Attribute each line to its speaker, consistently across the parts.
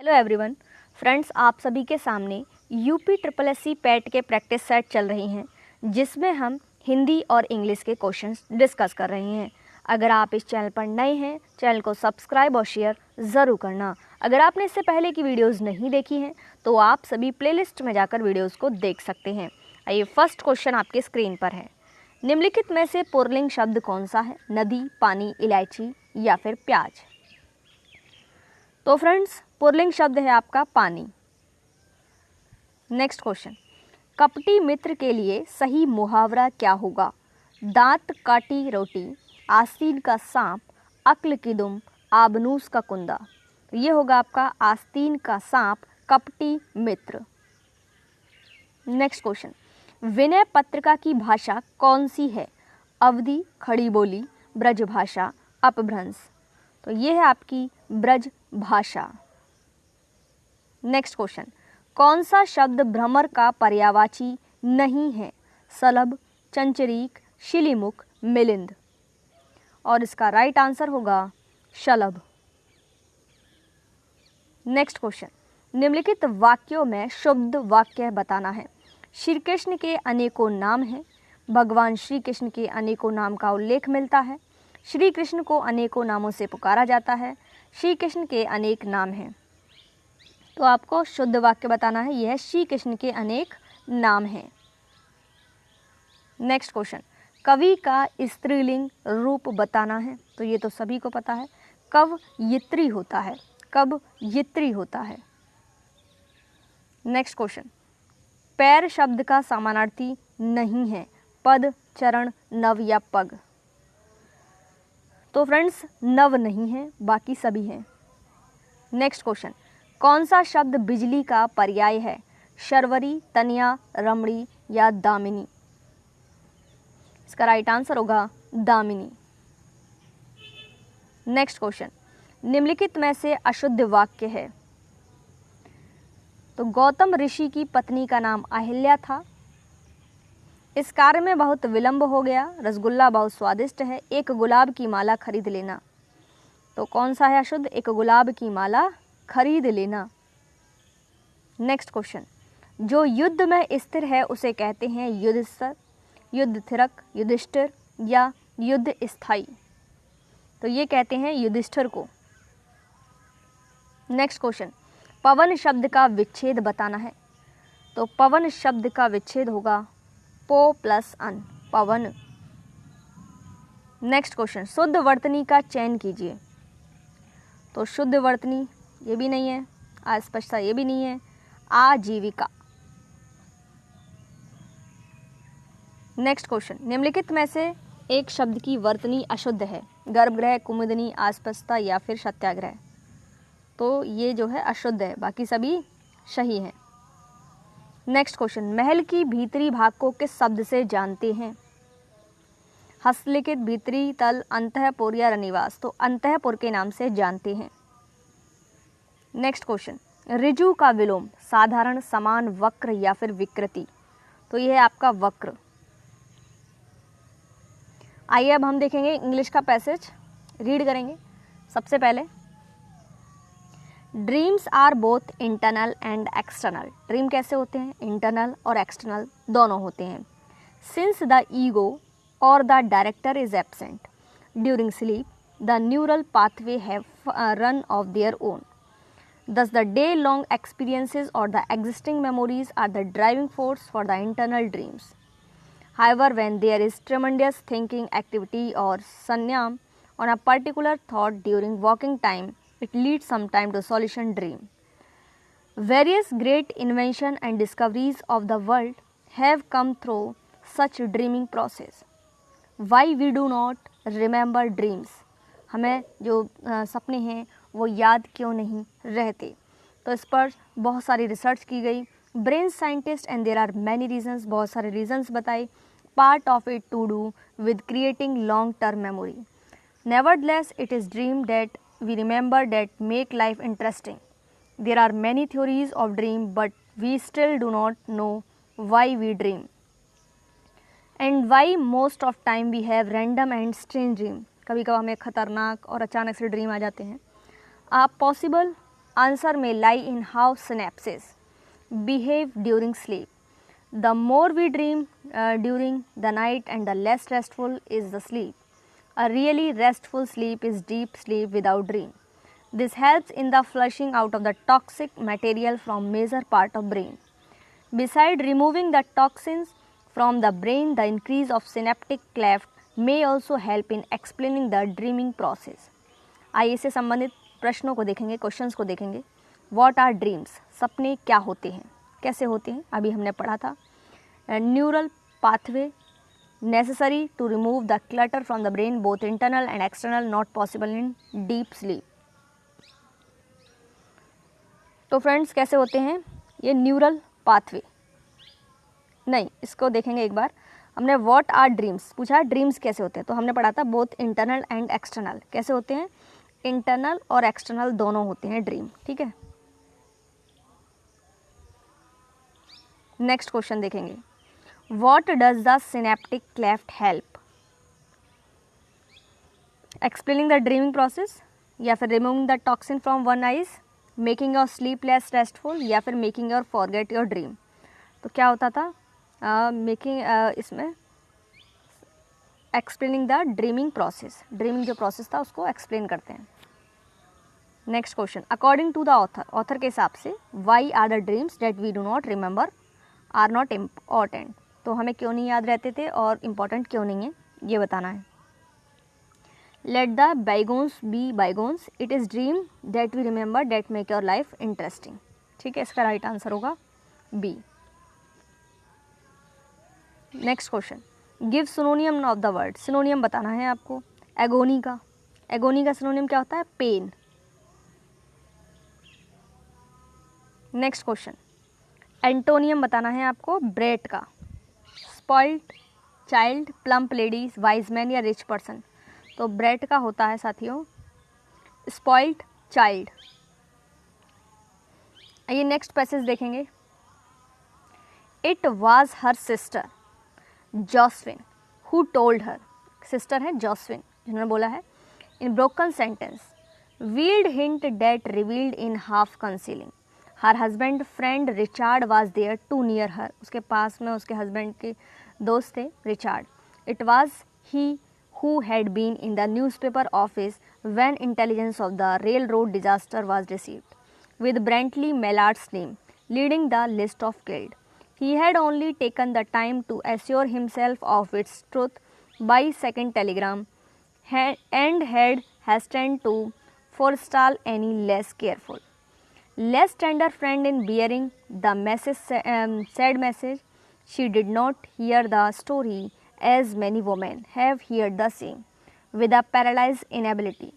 Speaker 1: Hello everyone friends, आप सभी के सामने यूपी ट्रिपल एससी पैट के प्रैक्टिस सेट चल रही हैं जिसमें हम हिंदी और इंग्लिश के क्वेश्चंस डिस्कस कर रहे हैं। अगर आप इस चैनल पर नए हैं, चैनल को सब्सक्राइब और शेयर ज़रूर करना। अगर आपने इससे पहले की वीडियोस नहीं देखी हैं तो आप सभी प्लेलिस्ट में जाकर वीडियोस को देख सकते हैं। आइए, फर्स्ट क्वेश्चन आपके स्क्रीन पर है। निम्नलिखित में से पुल्लिंग शब्द कौन सा है? नदी, पानी, इलायची या फिर प्याज? तो फ्रेंड्स, पुल्लिंग शब्द है आपका पानी। नेक्स्ट क्वेश्चन, कपटी मित्र के लिए सही मुहावरा क्या होगा? दांत काटी रोटी, आस्तीन का सांप, अक्ल की दुम, आबनूस का कुंदा। तो ये होगा आपका आस्तीन का सांप, कपटी मित्र। नेक्स्ट क्वेश्चन, विनय पत्रिका की भाषा कौन सी है? अवधी, खड़ी बोली, ब्रज भाषा, अपभ्रंश। तो ये है आपकी ब्रज भाषा। नेक्स्ट क्वेश्चन, कौन सा शब्द भ्रमर का पर्यायवाची नहीं है? सलभ, चंचरीक, शिलीमुख, मिलिंद। और इसका राइट आंसर होगा शलभ। नेक्स्ट क्वेश्चन, निम्नलिखित वाक्यों में शुद्ध वाक्य बताना है। श्री कृष्ण के अनेकों नाम हैं। भगवान श्री कृष्ण के अनेकों नाम का उल्लेख मिलता है। श्री कृष्ण को अनेकों नामों से पुकारा जाता है। श्री कृष्ण के अनेक नाम हैं। तो आपको शुद्ध वाक्य बताना है, यह श्री कृष्ण के अनेक नाम हैं। नेक्स्ट क्वेश्चन, कवि का स्त्रीलिंग रूप बताना है। तो ये तो सभी को पता है, कवयित्री होता है, कवयित्री होता है। नेक्स्ट क्वेश्चन, पैर शब्द का समानार्थी नहीं है। पद, चरण, नव या पग? तो फ्रेंड्स, नव नहीं है, बाकी सभी हैं। नेक्स्ट क्वेश्चन, कौन सा शब्द बिजली का पर्याय है? शर्वरी, तनिया, रमणी या दामिनी? इसका राइट आंसर होगा दामिनी। नेक्स्ट क्वेश्चन, निम्नलिखित में से अशुद्ध वाक्य है। तो गौतम ऋषि की पत्नी का नाम अहिल्या था। इस कार्य में बहुत विलंब हो गया। रसगुल्ला बहुत स्वादिष्ट है। एक गुलाब की माला खरीद लेना। तो कौन सा है अशुद्ध? एक गुलाब की माला खरीद लेना। नेक्स्ट क्वेश्चन, जो युद्ध में स्थिर है उसे कहते हैं युद्धस्तर, युद्धथिरक, युधिष्ठिर या युद्ध स्थायी? तो ये कहते हैं युधिष्ठिर को। नेक्स्ट क्वेश्चन, पवन शब्द का विच्छेद बताना है। तो पवन शब्द का विच्छेद होगा पो प्लस अन, पवन। नेक्स्ट क्वेश्चन, शुद्ध वर्तनी का चयन कीजिए। तो शुद्ध वर्तनी ये भी नहीं है, अस्पष्टता ये भी नहीं है, आजीविका। नेक्स्ट क्वेश्चन, निम्नलिखित में से एक शब्द की वर्तनी अशुद्ध है। गर्भगृह, कुमुदनी, अस्पष्टता या फिर सत्याग्रह? तो ये जो है अशुद्ध है, बाकी सभी सही हैं। नेक्स्ट क्वेश्चन, महल की भीतरी भाग को किस शब्द से जानते हैं? हस्तलिखित, भीतरी तल, अंतःपुर या रनिवास? तो अंतःपुर के नाम से जानते हैं। नेक्स्ट क्वेश्चन, ऋजु का विलोम साधारण, समान, वक्र या फिर विकृति? तो यह है आपका वक्र। आइए अब हम देखेंगे इंग्लिश का पैसेज, रीड करेंगे। सबसे पहले, dreams are both internal and external. Dream कैसे होते हैं? इंटरनल और एक्सटर्नल दोनों होते हैं। सिंस द ईगो और the director is absent during sleep, the neural pathway have run of their own. Thus, the day-long experiences or the existing memories are the driving force for the internal dreams. However, when there is tremendous thinking activity or sanyam on a particular thought during waking time, it leads sometime to solution dream. Various great inventions and discoveries of the world have come through such dreaming process. Why we do not remember dreams? हमें जो सपने हैं वो याद क्यों नहीं रहते? तो इस पर बहुत सारी रिसर्च की गई। Brain scientist and there are many reasons, बहुत सारे रीजंस बताए। Part of it to do with creating long term memory. Nevertheless it is dream that we remember that make life interesting. There are many theories of dream but we still do not know why we dream and why most of time we have random and strange dream. कभी कभी हमें खतरनाक और अचानक से dream आ जाते हैं। आप possible Answer may lie in how synapses behave during sleep. The more we dream during the night and the less restful is the sleep. A really restful sleep is deep sleep without dream. This helps in the flushing out of the toxic material from major part of brain. Besides removing the toxins from the brain, the increase of synaptic cleft may also help in explaining the dreaming process. आइए इससे संबंधित प्रश्नों को देखेंगे, questions को देखेंगे. What are dreams? सपने क्या होते हैं, कैसे होते हैं, अभी हमने पढ़ा था. Neural pathway necessary to remove the clutter from the brain, both internal and external, not possible in deep sleep. तो फ्रेंड्स कैसे होते हैं ये न्यूरल पाथवे? नहीं, इसको देखेंगे एक बार. हमने व्हाट आर ड्रीम्स पूछा, ड्रीम्स कैसे होते हैं, तो हमने पढ़ा था बोथ इंटरनल एंड एक्सटर्नल. कैसे होते हैं? इंटरनल और एक्सटर्नल दोनों होते हैं ड्रीम. ठीक है, नेक्स्ट क्वेश्चन देखेंगे. What does the synaptic cleft help? Explaining the dreaming process, या फिर removing the toxin from one eyes, making your sleep less restful, या फिर making your forget your dream. तो क्या होता था? इसमें explaining the dreaming process. Dreaming जो process था उसको explain करते हैं. Next question. According to the author के हिसाब से why are the dreams that we do not remember are not important? तो हमें क्यों नहीं याद रहते थे और इम्पॉर्टेंट क्यों नहीं है ये बताना है. Let the bygones be bygones, it is dream that we remember that make your life interesting. ठीक है, इसका राइट आंसर होगा B. Next question. Give synonym of the word. Synonym बताना है आपको. एगोनी का सिनोनियम क्या होता है? पेन. Next question. एंटोनियम बताना है आपको ब्रेट का. Spoiled child, plump ladies, wise man या रिच पर्सन. तो ब्रेट का होता है साथियों स्पॉइल्ड चाइल्ड. आइए नेक्स्ट पैसेज देखेंगे. It was her sister Josephine who told her. Sister है जॉस्विन जिन्होंने बोला है. In broken sentence veiled hints that revealed in half concealing. Her husband friend Richard was there too near her. उसके पास में उसके हस्बैंड के दोस्त थे Richard. It was he who had been in the newspaper office when intelligence of the rail road disaster was received with Brently Mallard's name leading the list of killed. He had only taken the time to assure himself of its truth by second telegram and had hastened to forestall any less careful. Less tender friend in bearing the sad message, she did not hear the story as many women have heard the same, with a paralyzed inability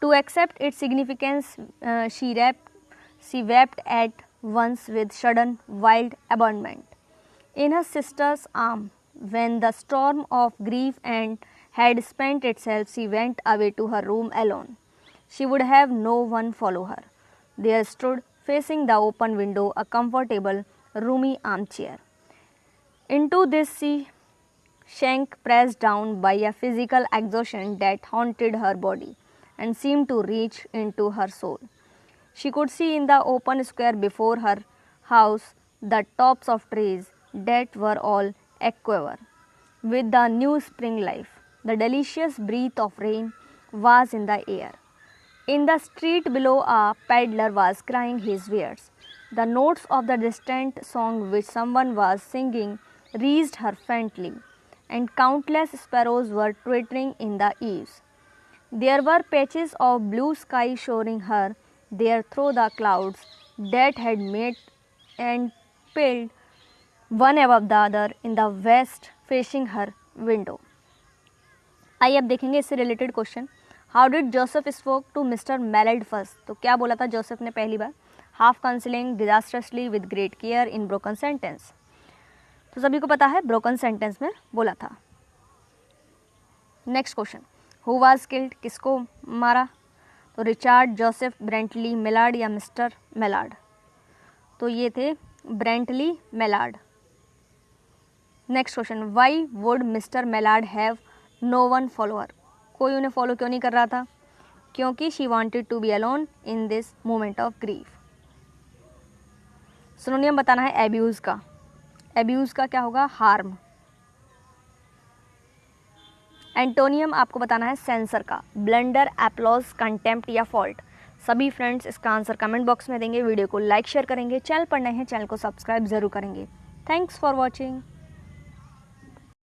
Speaker 1: to accept its significance. She wept at once with sudden wild abandonment in her sister's arm. When the storm of grief and had spent itself, she went away to her room alone. She would have no one follow her. There stood, facing the open window, a comfortable, roomy armchair. Into this she sank, pressed down by a physical exhaustion that haunted her body and seemed to reach into her soul. She could see in the open square before her house the tops of trees that were all aquiver with the new spring life. The delicious breath of rain was in the air. In the street below, a peddler was crying his wares. The notes of the distant song which someone was singing reached her faintly, and countless sparrows were twittering in the eaves. There were patches of blue sky showing her there through the clouds that had met and piled one above the other in the west facing her window. आइए अब देखेंगे इससे related question. How did Joseph spoke to Mister Mallard first. तो क्या बोला था Joseph ने पहली बार? Half concealing disastrously with great care in broken sentence. तो सभी को पता है ब्रोकन सेंटेंस में बोला था. Next question. Who was killed. किसको मारा? तो रिचार्ड, जोसेफ, ब्रेंटली, मेलार्ड या मिस्टर मेलार्ड. तो ये थे Brently Mallard. Next question. Why would Mister Mallard have no one follower. कोई उन्हें फॉलो क्यों नहीं कर रहा था? क्योंकि she wanted to be alone in this moment of grief. Synonym बताना है एब्यूज़ का। एब्यूज़ का क्या होगा? हार्म। एंटोनियम आपको बताना है सेंसर का। ब्लंडर, एप्लॉज, कंटेम्प्ट या फॉल्ट। सभी फ्रेंड्स इसका आंसर कमेंट बॉक्स में देंगे। वीडियो को लाइक शेयर करेंगे। चैनल पर नए हैं चैनल को सब्सक्राइब जरूर करेंगे। Thanks for watching.